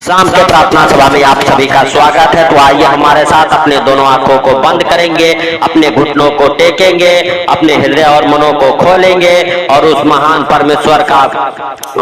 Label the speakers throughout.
Speaker 1: शाम के प्रार्थना सभा में आप सभी का स्वागत है। तो आइए हमारे साथ अपने दोनों आंखों को बंद करेंगे, अपने घुटनों को टेकेंगे, अपने हृदय और मनों को खोलेंगे और उस महान परमेश्वर का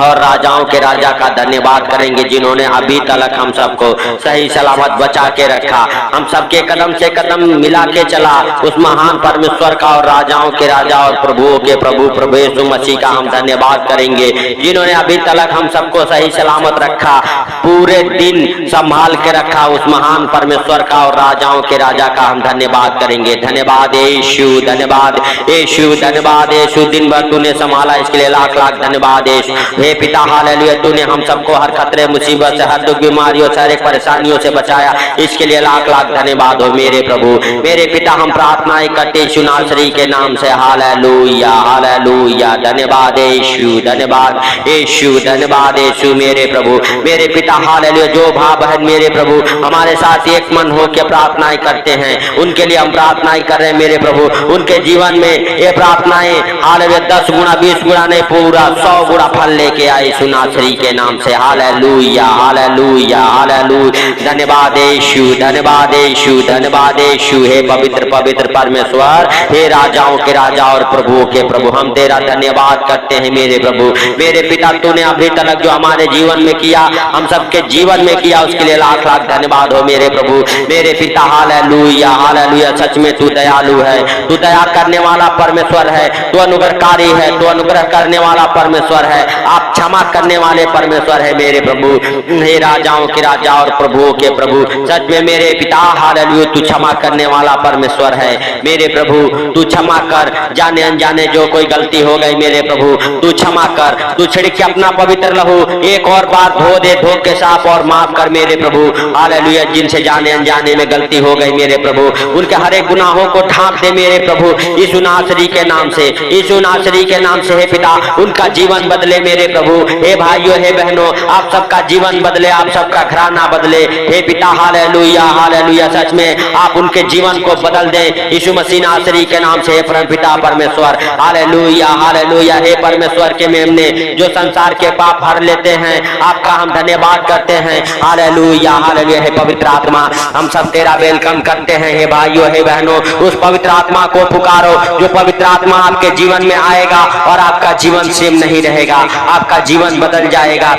Speaker 1: और राजाओं के राजा का धन्यवाद करेंगे जिन्होंने अभी तक हम सबको सही सलामत बचा के रखा, हम सबके कदम से कदम मिला के चला। उस महान परमेश्वर का और राजाओं के राजा और प्रभुओं के प्रभु प्रभु यीशु मसीह का हम धन्यवाद करेंगे जिन्होंने अभी तक हम सबको सही सलामत रखा, पूरे दिन संभाल के रखा। उस महान परमेश्वर का और राजाओं के राजा का हम धन्यवाद करेंगे। धन्यवाद यीशु, धन्यवाद यीशु, धन्यवाद यीशु। दिन भर तूने संभाला, इसके लिए लाख लाख धन्यवाद यीशु। हे पिता हालेलुया, तूने हम सबको हर खतरे मुसीबत से, हर दुख बीमारियों से, हर एक परेशानियों से बचाया, इसके लिए लाख लाख धन्यवाद हो मेरे प्रभु मेरे पिता। हम प्रार्थनाएं करते यीशु नासरी के नाम से। हालेलुया हालेलुया, धन्यवाद यीशु, धन्यवाद यीशु, धन्यवाद यीशु मेरे प्रभु मेरे पिता। हालेलुया, जो भाव बहन मेरे प्रभु हमारे साथ एक मन हो के प्रार्थनाएं करते हैं, उनके लिए हम प्रार्थनाएं कर रहे हैं मेरे प्रभु। उनके जीवन में ये प्रार्थनाएं हालेलुया 10 गुना 20 गुना नहीं, पूरा 100 गुना फल लेके आए यीशु नासरी के नाम से। हालेलुया हालेलुया हालेलुया, धन्यवाद यीशु, धन्यवाद यीशु, धन्यवाद यीशु। हे पवित्र पवित्र परमेश्वर, हे राजाओं के राजा और प्रभुओं के प्रभु, हम तेरा धन्यवाद करते हैं मेरे प्रभु मेरे पिता। तूने अभी तक जो हमारे जीवन में किया, हम सबके जीवन में किया, उसके लिए लाख लाख धन्यवाद हो मेरे प्रभु मेरे पिता। हालेलुया हालेलुया, सच में तू दयालु है, तू दया करने वाला परमेश्वर है, तू अनुग्रहकारी है, तू अनुग्रह करने वाला परमेश्वर है, आप क्षमा करने वाले परमेश्वर है मेरे प्रभु। हे राजाओं के राजा और प्रभुओं के प्रभु, सच में मेरे पिता हालेलुया, तू क्षमा करने वाला परमेश्वर है मेरे प्रभु। तू क्षमा कर, जाने अनजाने जो कोई गलती हो गई मेरे प्रभु, तू क्षमा कर, तू छिड़के अपना पवित्र लहू एक और बार धो दे, धो के साफ और माफ कर मेरे प्रभु। हालेलुया, जिनसे जाने अनजाने में गलती हो गई मेरे प्रभु, उनके हर एक गुनाहों को ढांप दे मेरे प्रभु यीशु नासरी के नाम से, यीशु नासरी के नाम से। हे पिता, उनका जीवन बदले मेरे प्रभु। हे भाइयों, हे बहनों, आप सबका जीवन बदले, आप सबका घराना बदले हे पिता। हालेलुया हालेलुया, सच में आप उनके जीवन को बदल दे यीशु मसीह नासरी के नाम से। हे परम पिता परमेश्वर, हालेलुया हालेलुया, हे परमेश्वर के मेमने जो संसार के पाप भर लेते हैं, आपका हम धन्यवाद करते हैं। हालेलुया हालेलुया, हे पवित्र आत्मा, हम सब तेरा वेलकम करते हैं। हे भाइयों, हे बहनों, उस पवित्र आत्मा को पुकारो, जो पवित्र आत्मा आपके जीवन में आएगा और आपका जीवन सेम नहीं रहेगा, आपका जीवन बदल जाएगा,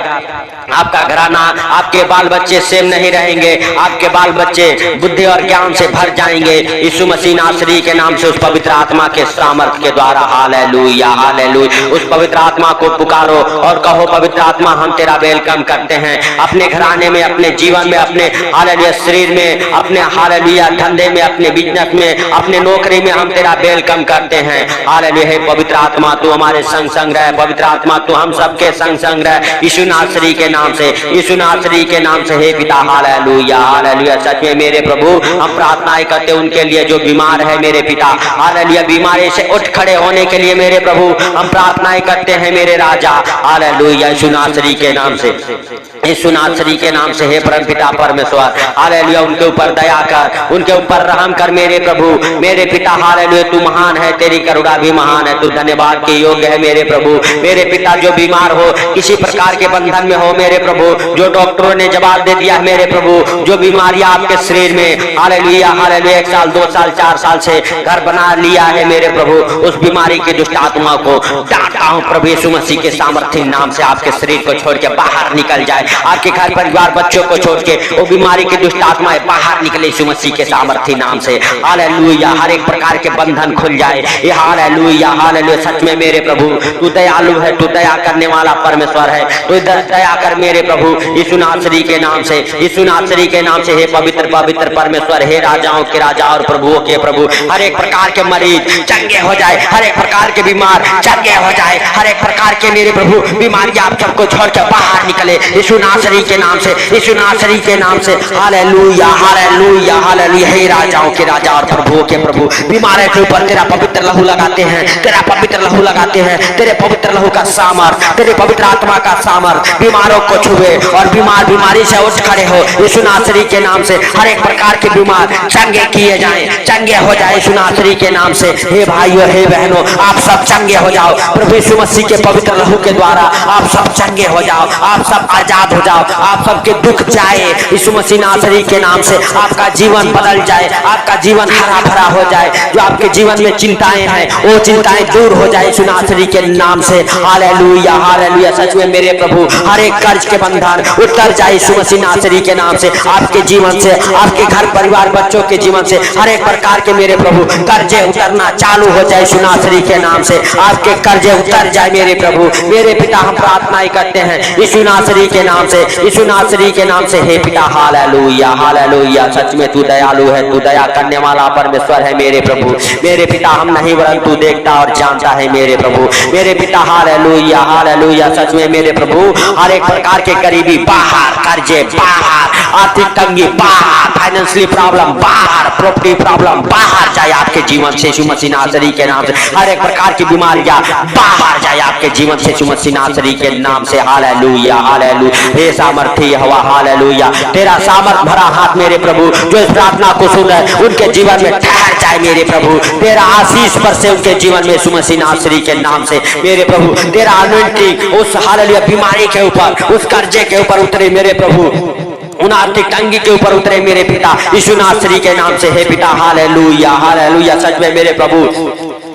Speaker 1: आपका घराना, आपके बाल बच्चे सेम नहीं रहेंगे, आपके बाल बच्चे बुद्धि और ज्ञान से भर जाएंगे यीशु मसीह नासरी के नाम से, उस पवित्र आत्मा के सामर्थ के द्वारा। हालेलुया हालेलुया, उस पवित्र आत्मा को पुकारो और कहो, पवित्र आत्मा, हम तेरा वेलकम करते हैं अपने घराने में, अपने जीवन में, अपने हालेलुया शरीर में, अपने हालेलुया धंधे में, अपने बिजनेस में, अपने नौकरी में, हम तेरा वेलकम करते हैं। हालेलुया, हे पवित्र आत्मा, तू हमारे संग संग रहे, पवित्र आत्मा तू हम सबके संग संग रहे यीशु नासरी के नाम से, यीशु नासरी के नाम से। हे पिता हालेलुया हालेलुया, सच में मेरे प्रभु हम प्रार्थनाएं करते हैं उनके लिए जो बीमार है मेरे पिता। हालेलुया, बीमारी से उठ खड़े होने के लिए मेरे प्रभु हम प्रार्थनाएं करते हैं मेरे राजा। हालेलुया, यीशु नासरी के नाम से, यीशु नासरी के नाम से। हे परम पिता परमेश्वर, हालेलुया, उनके ऊपर दया कर, उनके ऊपर रहम कर मेरे प्रभु मेरे पिता। हालेलुया, तू महान है, तेरी करुणा भी महान है, तू धन्यवाद के योग्य है मेरे प्रभु मेरे पिता। जो बीमार हो, किसी प्रकार के बंधन में हो मेरे प्रभु, जो डॉक्टरों ने जवाब दे दिया मेरे प्रभु, जो बीमारियां आपके शरीर में हालेलुया हालेलुया 1 साल 2 साल 4 साल से घर बना लिया है मेरे प्रभु, उस बीमारी की दुष्ट आत्मा को डांटता हूं प्रभु यीशु मसीह के सामर्थ्य नाम से। आपके शरीर को छोड़ के बाहर निकल जाए, आपके घर परिवार बच्चों को छोड़ के वो बीमारी की दुष्ट आत्माएं बाहर निकले यीशु मसीह के सामर्थ्य नाम से। हालेलुया, हर एक प्रकार के बंधन खुल जाए। ये हालेलुया हालेलुया, सच में मेरे प्रभु तू दयालु है, तू दया करने वाला परमेश्वर है, तू दया कर मेरे प्रभु यीशु नासरी के नाम से, यीशु नासरी के नाम से। हे पवित्र पवित्र परमेश्वर, हे राजाओं के राजा और प्रभुओं के प्रभु, हर एक प्रकार के मरीज चंगे हो जाए, हर एक प्रकार के बीमार चंगे हो जाए, हर एक प्रकार के मेरे प्रभु बीमारियां आप सबको छोड़ के बाहर निकले यीशु नासरी के नाम से, यीशु नासरी के नाम से। हालेलुया हालेलुया हालेलुया, हे राजाओं के राजा और प्रभुओं के प्रभु, बीमारों के ऊपर तेरा पवित्र लहू लगाते हैं, तेरा पवित्र लहू लगाते हैं, तेरे पवित्र लहू का सामर्थ, तेरे पवित्र आत्मा का सामर्थ बीमारों को छुए और बीमार बीमारी से उठ खड़े हो यीशु नासरी के नाम से। हर एक प्रकार के बीमार चंगे किए जाएं, चंगे हो जाए यीशु नासरी के नाम से। हे भाइयों, हे बहनों, आप सब चंगे हो जाओ प्रभु यीशु मसीह के पवित्र लहू के द्वारा, आप सब चंगे हो जाओ, आप सब आजाद आजाद हो जाओ, आप सबके दुख जाए यीशु मसीह नासरी के नाम से, आपका जीवन बदल जाए, आपका जीवन हरा भरा हो जाए, जो आपके जीवन में चिंताएं हैं वो चिंताएं दूर हो जाए यीशु नासरी के नाम से। Hallelujah hallelujah. सच में मेरे प्रभु हर एक कर्ज के बंधन उतर जाए यीशु मसीह नासरी के नाम से, आपके जीवन से, आपके घर परिवार बच्चों के जीवन से हर एक प्रकार के मेरे प्रभु कर्जे उतरना चालू हो जाए यीशु नासरी के नाम से, आपके कर्जे उतर जाए मेरे प्रभु। मेरे पिता हम प्रार्थनाएं करते हैं यीशु नासरी के नाम से, यीशु नासरी के नाम से। हे पिता हालेलुया हालेलुया। सच में तू दयालु है, तू दया करने वाला परमेश्वर है मेरे प्रभु। मेरे पिता हम नहीं वरन तू देखता और जानता है मेरे प्रभु। मेरे पिता हालेलुया हालेलुया। सच में मेरे प्रभु हर एक प्रकार के गरीबी बाहर, कर्जे बाहर, आर्थिक तंगी बाहर, फाइनेंशियली प्रॉब्लम बाहर, प्रॉपर्टी प्रॉब्लम बाहर जाए आपके जीवन से यीशु मसीह नासरी के नाम से। हर एक प्रकार की बीमारियां बाहर जाए आपके जीवन से यीशु मसीह नासरी के नाम से। Hallelujah hallelujah. हे सामर्थी हवा हालेलुया, तेरा सामर्थ भरा हाथ मेरे प्रभु जो इस प्रार्थना को सुन रहे उनके जीवन में ठहर जाए मेरे प्रभु। तेरा आशीष पर से उनके जीवन में यीशु मसीह नासरी के नाम से मेरे प्रभु। तेरा अनॉइंटिंग उस हालेलुया बीमारी के ऊपर, उस कर्जे के ऊपर उतरे मेरे प्रभु, उन आर्थिक तंगी के ऊपर उतरे मेरे पिता यीशु नासरी के नाम से। हे पिता हालेलुया हालेलुया। सच में मेरे प्रभु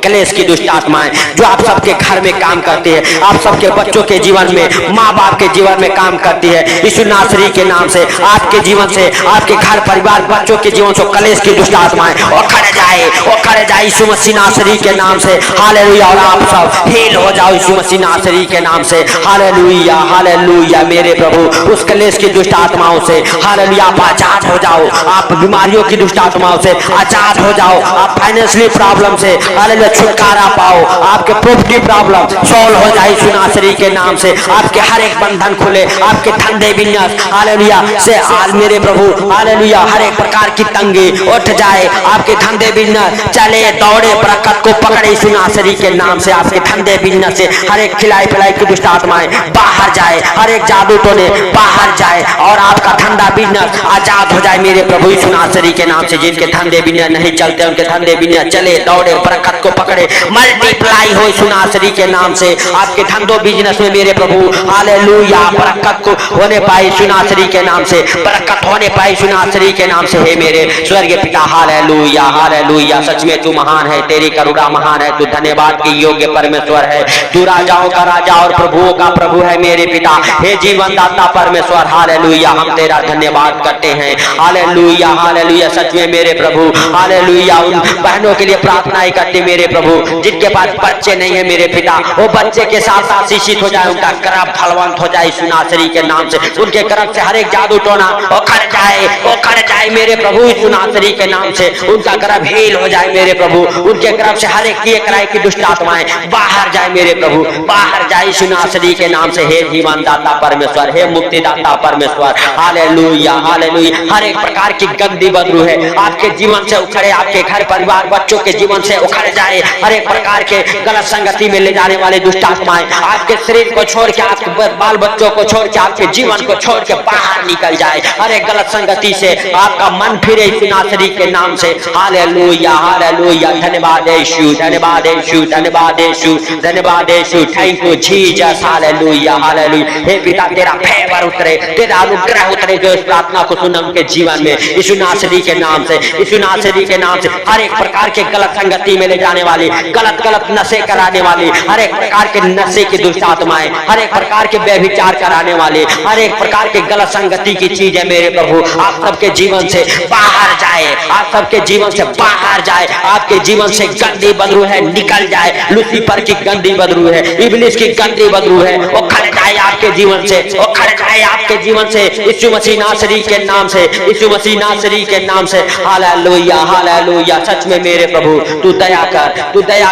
Speaker 1: क्लेश की दुष्ट आत्माएं जो आप सबके घर में काम करती है, आप सबके बच्चों के जीवन में, माँ बाप के जीवन में काम करती है यीशु नासरी के नाम से, आपके जीवन से, आपके घर परिवार बच्चों के जीवन से क्लेश की दुष्ट आत्माएं उखड़ जाए यीशु मसीह नासरी के नाम से। हालेलुया। और आप सब हील हो जाओ यीशु मसीह नासरी के नाम से। Hallelujah hallelujah. मेरे प्रभु उस क्लेश की दुष्ट आत्माओं से हालेलुया आप आजाद हो जाओ, आप बीमारियों की दुष्ट आत्माओं से आजाद हो जाओ, आप फाइनेंशियली प्रॉब्लम से हालेलुया छुटकारा पाओ, आपके प्रॉपर्टी प्रॉब्लम सॉल्व हो जाए यीशु नासरी के नाम से। आपके हर एक बंधन खुले, आपके धंधे बिजनेस हालेलुया से आज मेरे प्रभु हालेलुया हर एक प्रकार की तंगी उठ जाए, आपके धंधे बिजनेस चले दौड़े बरकत को पकड़े यीशु नासरी के नाम से। आपके धंधे बिजनेस से हर एक खिलाई पिलाई की दुष्ट आत्माएं बाहर जाए, हर एक जादू टोने बाहर जाए और आपका धंधा बिजनेस आजाद हो जाए मेरे प्रभु यीशु नासरी के नाम से। जिनके धंधे बिजनेस नहीं चलते उनके धंधे बिजनेस चले दौड़े बरकत को पकड़े, मल्टीप्लाई हो यीशु नासरी के नाम से। आपके धंधों बिजनेस में मेरे प्रभु हालेलुया बरकत को होने पाए यीशु नासरी के नाम से, बरकत होने पाए यीशु नासरी के नाम से। हे मेरे स्वर्गीय पिता हालेलुया हालेलुया। सच में तू महान है, तेरी करुणा महान है, तू धन्यवाद की योग्य परमेश्वर है, तू राजाओं का राजा और प्रभुओं का प्रभु है मेरे पिता। हे जीवन दाता परमेश्वर हालेलुया हम तेरा धन्यवाद करते हैं। Hallelujah hallelujah. सच में मेरे प्रभु हालेलुया उन बहनों के लिए प्रार्थनाएं करते मेरे प्रभु जिनके पास बच्चे नहीं है मेरे पिता, वो बच्चे के साथ साथ शिक्षित हो जाए, उनका गर्भ फलवंत हो जाए यीशु नासरी के नाम से। उनके गर्भ से हर एक जादू टोना उखड़ जाए मेरे प्रभु यीशु नासरी के नाम से। उनका गर्भ हील हो जाए मेरे प्रभु, उनके गर्भ से हर एक किए कराए की दुष्ट आत्माएं बाहर जाए मेरे प्रभु, बाहर जाए यीशु नासरी के नाम से। हे जीवन दाता परमेश्वर, हे मुक्तिदाता परमेश्वर हालेलुया हालेलुया। हर एक प्रकार की गंदी बदबू है आपके जीवन से उखड़े, आपके घर परिवार बच्चों के जीवन से उखड़ जाए। हर एक प्रकार के गलत संगति में ले जाने वाले दुष्ट आत्माएं आपके शरीर को छोड़ के, आपके बाल बच्चों को छोड़ के, आपके जीवन को छोड़ के बाहर निकल जाए। हर एक गलत संगति से आपका मन फिरे यीशु नासरी के नाम से। Hallelujah hallelujah. धन्यवाद यीशु, धन्यवाद यीशु, धन्यवाद यीशु, धन्यवाद यीशु। Thank you Jesus. Hallelujah hallelujah. हे पिता तेरा फेवर उतरे, तेरा अनुग्रह उतरे जो इस प्रार्थना को सुन उनके जीवन में यीशु नासरी के नाम से, यीशु नासरी के नाम से। हर एक प्रकार के गलत संगति में ले जाने वाली, गलत नशे कराने वाली, हर एक प्रकार के नशे की दुष्ट आत्माएं, हर एक प्रकार के व्यभिचार कराने वाले, हर एक प्रकार के गलत संगति की चीज है मेरे प्रभु आप सबके जीवन से बाहर जाए, आप सबके जीवन से बाहर जाए। आपके जीवन से गंदी बदबू है निकल जाए, लूसीफर की गंदी बदबू है, इब्लिस की गंदी बदबू है वो खड़ जाए आपके जीवन से, वो खड़ जाए आपके जीवन से यीशु मसीह नासरी के नाम से, यीशु मसीह नासरी के नाम से। Hallelujah hallelujah. सच में मेरे प्रभु तू दया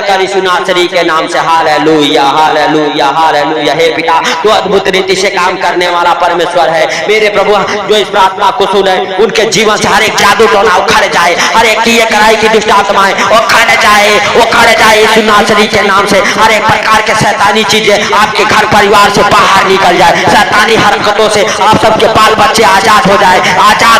Speaker 1: कर यीशु नासरी के नाम से। Hallelujah hallelujah hallelujah. हे पिता तू अद्भुत रीति से काम करने वाला परमेश्वर है मेरे प्रभु। जो इस प्रार्थना को सुने उनके जीवन से हर एक जादू टोना उखड़ जाए, हर एक किए कराई की दुष्ट आत्माएं उखड़ जाए यीशु नासरी के नाम से। हर एक प्रकार के शैतानी चीजें आपके घर परिवार से बाहर निकल जाए, शैतानी हरकतों से आप सब सबके बाल बच्चे आजाद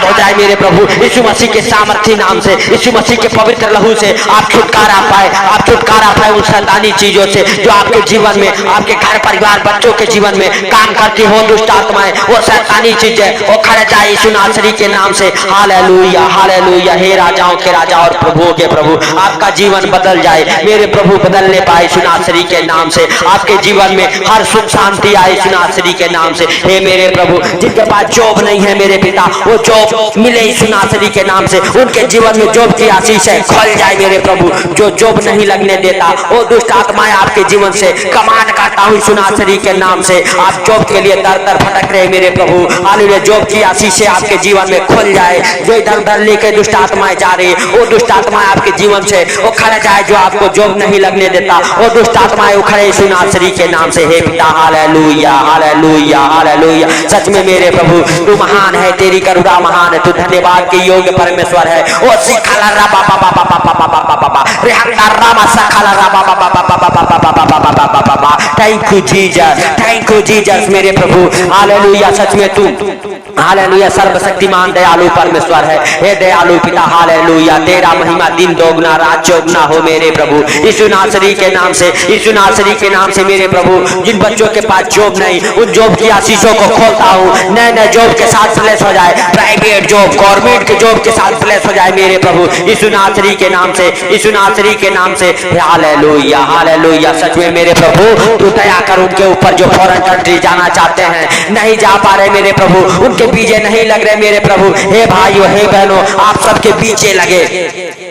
Speaker 1: हो जाए मेरे प्रभु। यीशु मसीह के सामर्थी नाम से, यीशु मसीह के पवित्र लहू से आप छुटकारा पाए उन शैतानी चीजों से जो आपके जीवन में, आपके घर परिवार बच्चों के जीवन में काम करती हो। दुष्ट आत्माएं, वो शैतानी चीजें वो खड़ जाए यीशु नासरी के नाम से। Hallelujah hallelujah. हे राजाओं के राजा और प्रभुओं के प्रभु, आपका जीवन बदल जाए मेरे प्रभु, बदलने पाए यीशु नासरी के नाम से। आपके जीवन में हर सुख शांति आए यीशु नासरी के नाम से। हे मेरे प्रभु, जिनके पास जॉब नहीं है मेरे पिता, वो जॉब मिले यीशु नासरी के नाम से। उनके जीवन में जॉब की आशीष है, खुल जाए मेरे प्रभु। जो जॉब नहीं लगने देता वो दुष्ट आत्माएं आपके जीवन से कमांड करता हूं यीशु नासरी के नाम से। आप जॉब के लिए दर दर भटक रहे मेरे प्रभु, हालेलुया। जॉब की आशीष आपके जीवन में खुल जाए। जो इधर उधर लेके दुष्ट आत्माएं जा रही है, वो दुष्ट आत्माएं आपके जीवन से उखड़ जाए। जो आपको जॉब नहीं लगने देता वो दुष्ट आत्माएं उखड़े यीशु नासरी के नाम से। हे पिता हालेलुया हालेलुया हालेलुया। सच में मेरे प्रभु तू महान है, तेरी करुणा महान है, तू धन्यवाद के योग्य परमेश्वर है। ओ सिखाला रा बा बा बा बा बा बा बा बा बा रे हंगा रामा सखाला रा बा बा बा बा बा बा बा बा बा बा बा। थैंक यू जीसस मेरे प्रभु। हालेलुया। सच में तू हालेलुया सर्वशक्तिमान दयालु परमेश्वर है। हे दयालु पिता हालेलुया, तेरा महिमा दिन दोगुना रात चौगुना हो मेरे प्रभु यीशु नासरी के नाम से। यीशु नासरी के नाम से मेरे प्रभु, जिन बच्चों के पास जॉब नहीं, उन जॉब की आशीषों को खोलता हूँ। नए जॉब के साथ प्लेस हो जाए, प्राइवेट जॉब, गवर्नमेंट के जॉब के साथ प्लेस हो जाए मेरे प्रभु यीशु नासरी के नाम से, यीशु नासरी के नाम से। Hallelujah hallelujah. सच में मेरे प्रभु तू दया कर उनके ऊपर जो फॉरेन कंट्री जाना चाहते हैं, नहीं जा पा रहे मेरे प्रभु, उनके बीजे नहीं लग रहे मेरे प्रभु। हे भाइयों हे बहनों, आप सबके बीजे लगे,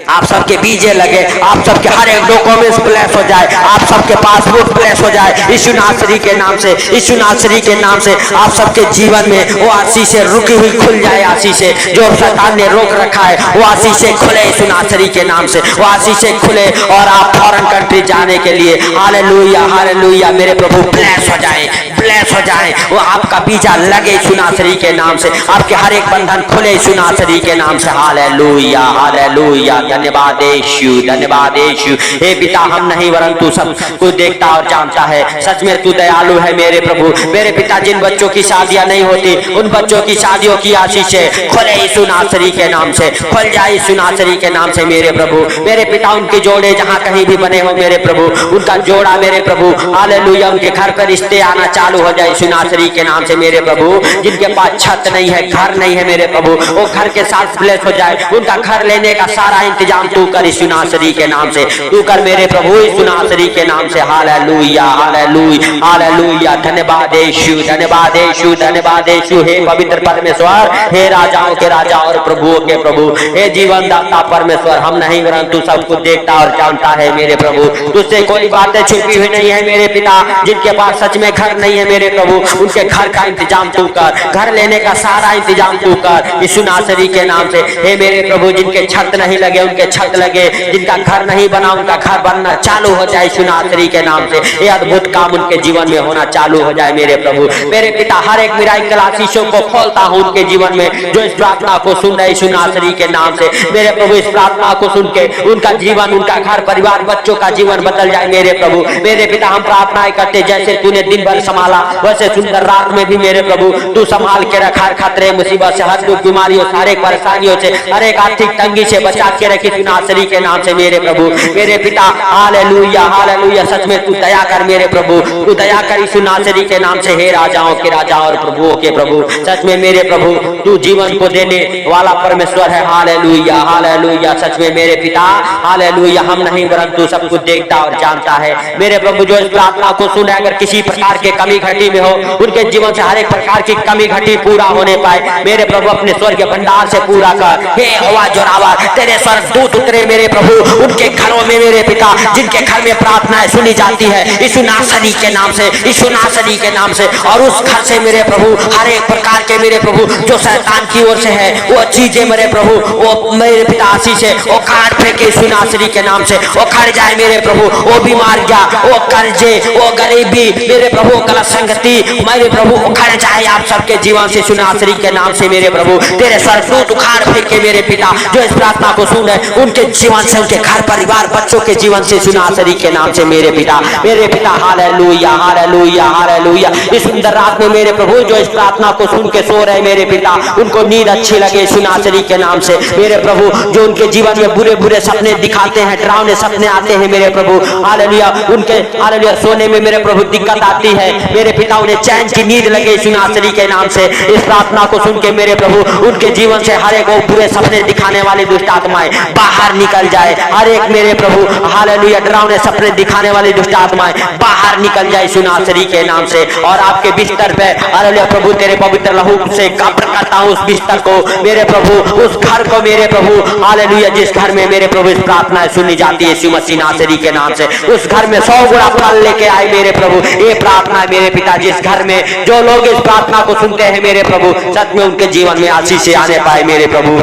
Speaker 1: आप सबके बीजे लगे, आप सबके हर एक डॉक्यूमेंट्स प्लेस हो जाए, आप सबके पासपोर्ट प्लेस हो जाए यीशु नासरी के नाम से, यीशु नासरी के नाम से। आप सबके जीवन में वो आशीषें रुकी हुई खुल जाए, आशीषें जो शैतान ने रोक रखा है वो आशीषें खुले यीशु नासरी के नाम से, वो आशीषें खुले और आप फॉरेन कंट्री जाने के लिए हालेलुया हालेलुया मेरे प्रभु प्लेस हो जाए, प्लेस हो जाए। वो आपका बीजा लगे यीशु नासरी के नाम से, आपके हर एक बंधन खुले यीशु नासरी के नाम से। Hallelujah hallelujah. धन्यवाद यीशु, धन्यवाद यीशु। हे पिता, हम नहीं वरन तू सब कुछ देखता और जानता है। सच में तू दयालु है मेरे प्रभु। मेरे पिता, जिन बच्चों की शादियां नहीं होती उन बच्चों की शादियों की आशीषें खुले यीशु नासरी के नाम से, खुल जाए यीशु नासरी के नाम से मेरे प्रभु। मेरे पिता, उनके जोड़े जहां कहीं भी बने हो मेरे प्रभु, उनका जोड़ा मेरे प्रभु हालेलुया, उनके घर पर रिश्ते आना चालू हो जाए यीशु नासरी के नाम से मेरे प्रभु। जिनके पास छत नहीं है, घर नहीं है मेरे प्रभु, वो घर के साथ प्लेस हो जाए। उनका घर लेने का सारा इंतजाम तू कर यीशु नासरी के नाम से, तू कर मेरे प्रभु यीशु नासरी के नाम से। Hallelujah hallelujah hallelujah. धन्यवाद यीशु, धन्यवाद यीशु, धन्यवाद यीशु। हे पवित्र परमेश्वर, हे राजाओं के राजा और प्रभुओं के प्रभु, हे जीवन दाता परमेश्वर, हम नहीं वरन तू सब कुछ देखता और जानता है मेरे प्रभु। तुझसे कोई बातें छुपी हुई नहीं है मेरे पिता। जिनके पास सच में घर नहीं है मेरे प्रभु, उनके घर का इंतजाम तू कर, घर लेने का सारा इंतजाम तू कर यीशु नासरी के नाम से। हे मेरे प्रभु, जिनके छत नहीं लगे उनके छत लगे, जिनका घर नहीं बना उनका घर बनना चालू हो जाए यीशु नासरी के नाम से। ये अद्भुत काम उनके जीवन में होना चालू हो जाए मेरे प्रभु। मेरे पिता, हर एक मिराकल आशीषों को खोलता हूँ उनके जीवन में जो इस प्रार्थना को सुन रहे यीशु नासरी के नाम से मेरे प्रभु। इस प्रार्थना को सुन के उनका जीवन, उनका घर परिवार, बच्चों का जीवन बदल जाए मेरे प्रभु। मेरे पिता, हम प्रार्थनाएं करते जैसे तूने दिन भर संभाला वैसे सुंदर रात में भी मेरे प्रभु तू संभाल के रखा। खतरे मुसीबत से, हर दुख बीमारियों, सारे परेशानियों से, हर एक आर्थिक तंगी से बचा के रखी यीशु नासरी के नाम से मेरे प्रभु। मेरे पिता हालेलुया हालेलुया। सच में तू दया कर मेरे प्रभु, तू दया कर यीशु नासरी के नाम से। हे राजाओं के राजा और प्रभुओं के प्रभु, सच में मेरे प्रभु तू जीवन को देने वाला परमेश्वर है। Hallelujah hallelujah. सच में मेरे पिता हालेलुया, हम नहीं वरन तू सब कुछ देखता और जानता है मेरे प्रभु। जो इस प्रार्थना को सुने, अगर किसी प्रकार के कमी घटी में हो, उनके जीवन से हर एक प्रकार की कमी घटी पूरा होने पाए मेरे प्रभु, अपने स्वर्ग भंडार से पूरा कर। हे हवा जोरावर, तेरे स्वर्गदूत उतरे मेरे प्रभु उनके घरों में मेरे पिता, जिनके घर में प्रार्थनाएं सुनी जाती है यीशु नासरी के नाम से, यीशु नासरी के नाम से। और उस घर से मेरे प्रभु हर एक प्रकार के मेरे प्रभु जो शैतान की ओर से है वो चीजें मेरे प्रभु, वो मेरे पिता आशीषें वो काट फेंके यीशु नासरी के नाम से, वो खड़ जाए मेरे प्रभु। वो बीमारियां, वो कर्जे, वो गरीबी मेरे प्रभु, गलत संगति मेरे प्रभु उखड़ जाए आप सबके जीवन से यीशु नासरी के नाम से मेरे प्रभु। तेरे स्वर्गदूत उखाड़ फेंके मेरे पिता जो इस प्रार्थना को सुन रहे उनके जीवन से, उनके घर परिवार बच्चों के जीवन से यीशु नासरी के नाम से मेरे पिता हालेलुया हालेलुया हालेलुया। इस सुंदर रात में मेरे प्रभु जो इस प्रार्थना को सुन के सो रहे मेरे पिता, उनको नींद अच्छी लगे यीशु नासरी के नाम से मेरे प्रभु। जो उनके जीवन में बुरे बुरे सपने दिखाते हैं, डरावने सपने आते हैं मेरे प्रभु हालेलुया, उनके हालेलुया सोने में मेरे प्रभु दिक्कत आती है मेरे पिता, उन्हें चैन की नींद लगे यीशु नासरी के नाम से। इस प्रार्थना को सुन के मेरे प्रभु उनके जीवन से हर एक बुरे सपने दिखाने वाली दुष्ट आत्माएं बाहर निकल जाए, हर एक मेरे प्रभु हालेलुया डरावने सपने दिखाने वाली दुष्ट आत्माएं बाहर निकल जाए यीशु नासरी के नाम से। और आपके बिस्तर पे हालेलुया प्रभु तेरे पवित्र लहू से कब्र करता हूं उस बिस्तर को मेरे प्रभु, उस घर को मेरे प्रभु हालेलुया, जिस घर में मेरे प्रभु इस प्रार्थना सुनी जाती है यीशु मसीह नासरी के नाम से, उस घर में 100 गुना फल लेके आए मेरे प्रभु। ये प्रार्थना मेरे पिता, जिस घर में जो लोग इस प्रार्थना को सुनते हैं मेरे प्रभु, सच में उनके जीवन में आशीष आने पाए मेरे प्रभु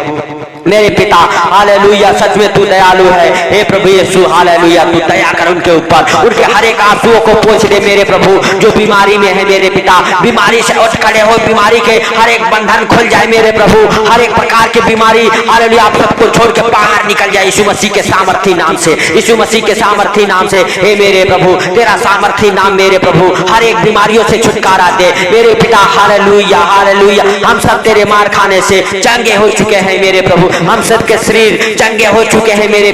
Speaker 1: मेरे पिता हालेलुया। सच में तू दयालु है हे प्रभु यीशु हालेलुया, तू दया कर उनके ऊपर, उनके हर एक आंसुओं को पोंछ दे मेरे प्रभु। जो बीमारी में है मेरे पिता, बीमारी से उठ खड़े हो, बीमारी के हर एक बंधन खुल जाए मेरे प्रभु, हर एक प्रकार की बीमारी हालेलुया आप सबको छोड़ के बाहर निकल जाए यीशु मसीह के सामर्थी नाम से, यीशु मसीह के सामर्थी नाम से। हे मेरे प्रभु तेरा सामर्थी नाम मेरे प्रभु हर एक बीमारियों से छुटकारा दे मेरे पिता हालेलुया हालेलुया। हम सब तेरे मार खाने से चंगे हो चुके हैं मेरे प्रभु, हम सबके शरीर चंगे हो चुके हैं मेरे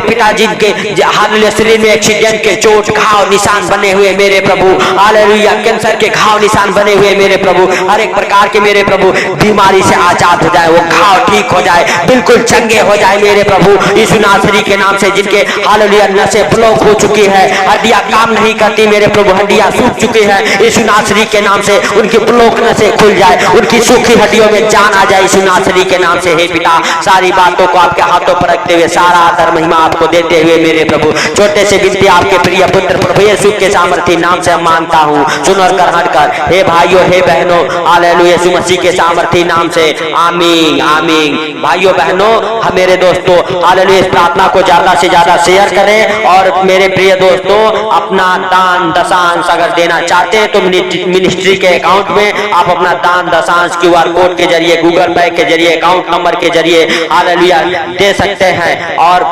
Speaker 1: पिता जिनके हालेलुया शरीर में एक्सीडेंट के चोट घाव निशान बने हुए मेरे प्रभु हालेलुया, कैंसर के घाव निशान बने हुए मेरे प्रभु, हर एक प्रकार के मेरे प्रभु बीमारी से आजाद हो जाए, वो घाव ठीक हो जाए, बिल्कुल चंगे हो जाए मेरे प्रभु यीशु नासरी के नाम से। जिनके हालेलुया नसें ब्लॉक हो चुकी है, हड्डियां काम नहीं करती मेरे प्रभु, हड्डियां सूख चुकी है यीशु नासरी के नाम से, उनकी ब्लॉक नसें खुल जाए, उनकी सूखी हड्डियों में जान आ जाए यीशु नासरी के नाम से। हे पिता सारी बातों को आपके हाथों पर रखते हुए सारा आदर महिमा आपको देते हुए मेरे प्रभु छोटे से विनती आपके प्रिय पुत्र प्रभु यीशु के सामर्थी नाम से मानता हूँ, सुन और ग्रहण कर हे भाइयों हे बहनों हालेलुया यीशु मसीह के सामर्थी नाम से आमीन आमीन। भाइयों बहनों मेरे दोस्तों हालेलुया इस प्रार्थना को ज्यादा से ज्यादा शेयर करें, और मेरे प्रिय दोस्तों अपना दान दशांश अगर देना चाहते हैं तो मिनिस्ट्री के अकाउंट में आप अपना दान दशांश QR कोड के जरिए, गूगल पे के जरिए, अकाउंट नंबर के जरिए हालेलुया दे सकते हैं। और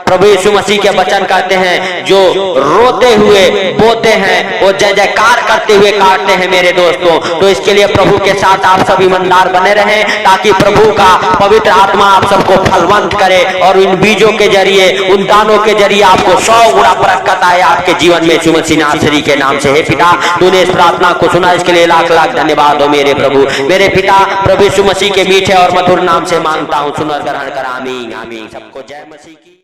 Speaker 1: प्रभु यीशु मसीह के वचन कहते हैं जो रोते हुए बोते हैं वो जय जयकार करते हुए काटते हैं मेरे दोस्तों। तो इसके लिए प्रभु के साथ आप सब ईमानदार बने रहें ताकि प्रभु का पवित्र आत्मा आप सबको फलवंत करे, और इन बीजों के जरिए उन दानों के जरिए आपको 100 गुना बरकत आए आपके जीवन में यीशु मसीह नासरी के नाम से। हे पिता तूने इस प्रार्थना को सुना, इसके लिए लाख लाख धन्यवाद हो मेरे प्रभु। मेरे पिता प्रभु यीशु मसीह के मीठे और मधुर नाम से मांगता हूँ, सुन और ग्रहण कर आमीन आमीन। सबको जय मसीह।